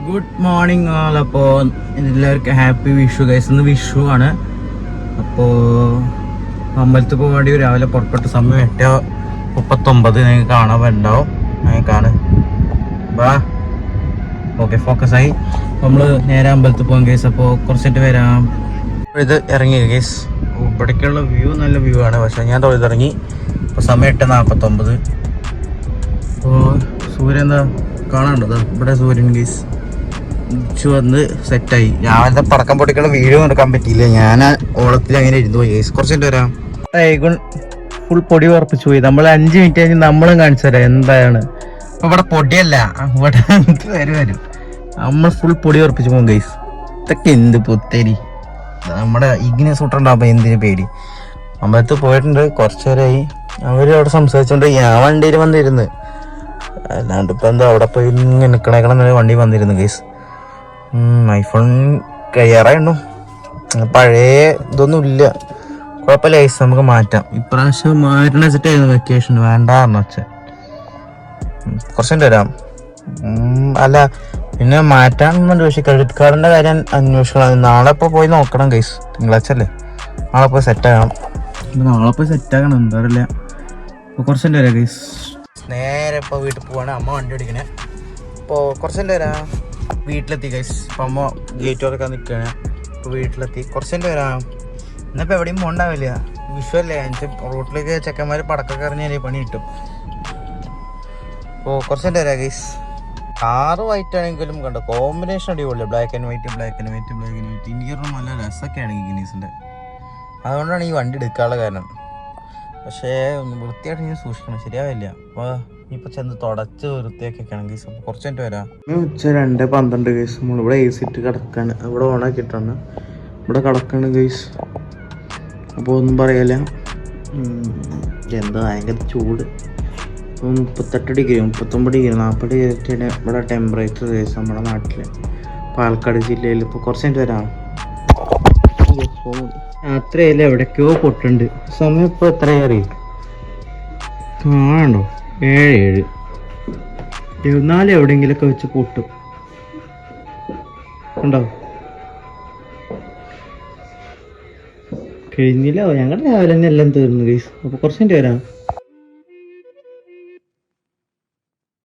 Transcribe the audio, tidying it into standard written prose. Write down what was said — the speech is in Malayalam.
ഗുഡ് മോർണിംഗ് ആൾ. അപ്പോൾ എല്ലാവർക്കും ഹാപ്പി വിഷു ഗൈസ്. ഇന്ന് വിഷു ആണ്. അപ്പോൾ അമ്പലത്തിൽ പോകാൻ വേണ്ടി രാവിലെ പുറപ്പെട്ട സമയം 8:39 നിങ്ങൾക്ക് കാണാൻ ഉണ്ടാവും. കാണ് ബാ. ഓക്കെ, ഫോക്കസായി. നമ്മൾ നേരെ അമ്പലത്തിൽ പോകാം ഗൈസ്. അപ്പോൾ കുറച്ചിട്ട് വരാം. ഇത് ഇറങ്ങി ഗൈസ്. ഇവിടേക്കുള്ള വ്യൂ നല്ല വ്യൂ ആണ്. പക്ഷേ ഞാൻ തൊഴുതിറങ്ങി. ഇപ്പോൾ സമയം 8:49. അപ്പോൾ സൂര്യൻ എന്താ കാണാണ്ടോ? ഇവിടെ സൂര്യൻ ഗൈസ് വന്ന് സെറ്റായി. രാവിലത്തെ പടക്കം പൊട്ടിക്കുന്ന വീഡിയോ എടുക്കാൻ പറ്റിയില്ല. ഞാൻ ഓളത്തിൽ അങ്ങനെ ഇരുന്ന് പോയി. കുറച്ചിട്ട് വരാം. ഫുൾ പൊടി ഉറപ്പിച്ചു പോയി. നമ്മൾ 5 മിനിറ്റ് കഴിഞ്ഞ് നമ്മളും കാണിച്ചു തരാം എന്താണ്. അപ്പൊ ഇവിടെ പൊടിയല്ല, ഇവിടെ വരും. നമ്മൾ ഫുൾ പൊടി ഉറപ്പിച്ചു പോകും ഗൈസ്. ഇതൊക്കെ എന്ത് പുത്തേരി. നമ്മുടെ ഇഗ്നെ സൂട്ടുണ്ടാകുമ്പോ എന്തിനു പേടി. അമ്പലത്തിൽ പോയിട്ടുണ്ട്. കുറച്ചു നേരമായി അവര് അവിടെ സംസാരിച്ചോണ്ട് ഞാൻ വണ്ടിയിൽ വന്നിരുന്ന്. അല്ലാണ്ട് ഇപ്പൊ എന്താ അവിടെ പോയി ഇങ്ങനെ നിക്കണേക്കണം വണ്ടി വന്നിരുന്നു ഗൈസ്. ഐഫോൺ കയ്യാറായിരുന്നു. പഴയ ഇതൊന്നും ഇല്ല. കുഴപ്പമില്ല ഗൈസ്, നമുക്ക് മാറ്റാം. ഇപ്രാവശ്യം മാറ്റണ വെച്ചിട്ടായിരുന്നു വെക്കേഷൻ. വേണ്ടാന്ന് വെച്ചാൽ കുറച്ചുണ്ട് വരാം. അല്ല പിന്നെ മാറ്റാണെന്നുണ്ട്. പക്ഷെ ക്രെഡിറ്റ് കാർഡിന്റെ കാര്യം അന്വേഷിക്കണം. നാളെ ഇപ്പോൾ പോയി നോക്കണം ഗൈസ്. തിങ്കളാഴ്ച അല്ലേ? നാളെ പോയി സെറ്റാകണം. നാളെ പോയി സെറ്റാകണം. എന്താ അറിയില്ല. അപ്പോൾ കുറച്ചുണ്ട് വരാം ഗൈസ്. നേരെ ഇപ്പോൾ വീട്ടിൽ പോവാണ്. അമ്മ വണ്ടി ഓടിക്കണേ. ഇപ്പോൾ കുറച്ചുണ്ട് വരാം. വീട്ടിലെത്തി ഗൈസ്. ഇപ്പം അമ്മ ഗേറ്റ് തുറക്കാൻ നിൽക്കുകയാണ്. ഇപ്പോൾ വീട്ടിലെത്തി. കുറച്ചുണ്ട് വരാം. ഇന്നിപ്പോൾ എവിടെയും പോകണ്ടാവില്ല. വിഷുവല്ലേ. റോട്ടിലേക്ക് ചെക്കന്മാർ പടക്കൊക്കെ എറിഞ്ഞാൽ പണി കിട്ടും. അപ്പോൾ കുറച്ചുണ്ട് വരാം ഗൈസ്. കാറ് വൈറ്റ് ആണെങ്കിലും കണ്ടോ കോമ്പിനേഷൻ അടിപൊളിയാണ്. Black and white. ഇന്റീരിയറും നല്ല രസമൊക്കെയാണ് ഈ ഗിനീസിൻ്റെ. അതുകൊണ്ടാണ് ഈ വണ്ടി എടുക്കാനുള്ള കാരണം. പക്ഷേ ഒന്ന് വൃത്തിയായിട്ട് ഞാൻ സൂക്ഷിക്കണം. ശരിയാവില്ല. അപ്പോൾ ഇനിയിപ്പോൾ ചെന്ന് തുടച്ച് വൃത്തിയാക്കിയൊക്കെയാണ് ഗൈസ്. അപ്പോൾ കുറച്ച് കഴിഞ്ഞിട്ട് വരാം. ഉച്ച 2:12 ഗൈസ്. നമ്മളിവിടെ AC ഇട്ട് കിടക്കാണ്. ഇവിടെ ഓണാക്കിയിട്ടാണ് ഇവിടെ കിടക്കാണ് ഗൈസ്. അപ്പോൾ ഒന്നും പറയല്ല. എന്താ ഭയങ്കര ചൂട്. 38 ഡിഗ്രി 39 ഡിഗ്രി 40 ഡിഗ്രി ഇവിടെ ടെമ്പറേച്ചർ ഗൈസ് നമ്മുടെ നാട്ടിൽ പാലക്കാട് ജില്ലയിൽ. ഇപ്പോൾ കുറച്ച് കഴിഞ്ഞിട്ട് വരാം. രാത്രിയല്ല എവിടേക്കോ പൊട്ടുണ്ട്. സമയം ഇപ്പോൾ എത്രയാ അറിയും? കാണണ്ടോ? 7 എന്നാലും എവിടെയെങ്കിലൊക്കെ വെച്ച് പൊട്ടും. ഉണ്ടോ? കഴിഞ്ഞില്ല. ഞങ്ങളുടെ രാവിലെ തന്നെ എല്ലാം തീർന്നു ഗൈസ്. അപ്പോൾ കുറച്ച് കഴിഞ്ഞിട്ട് വരാം.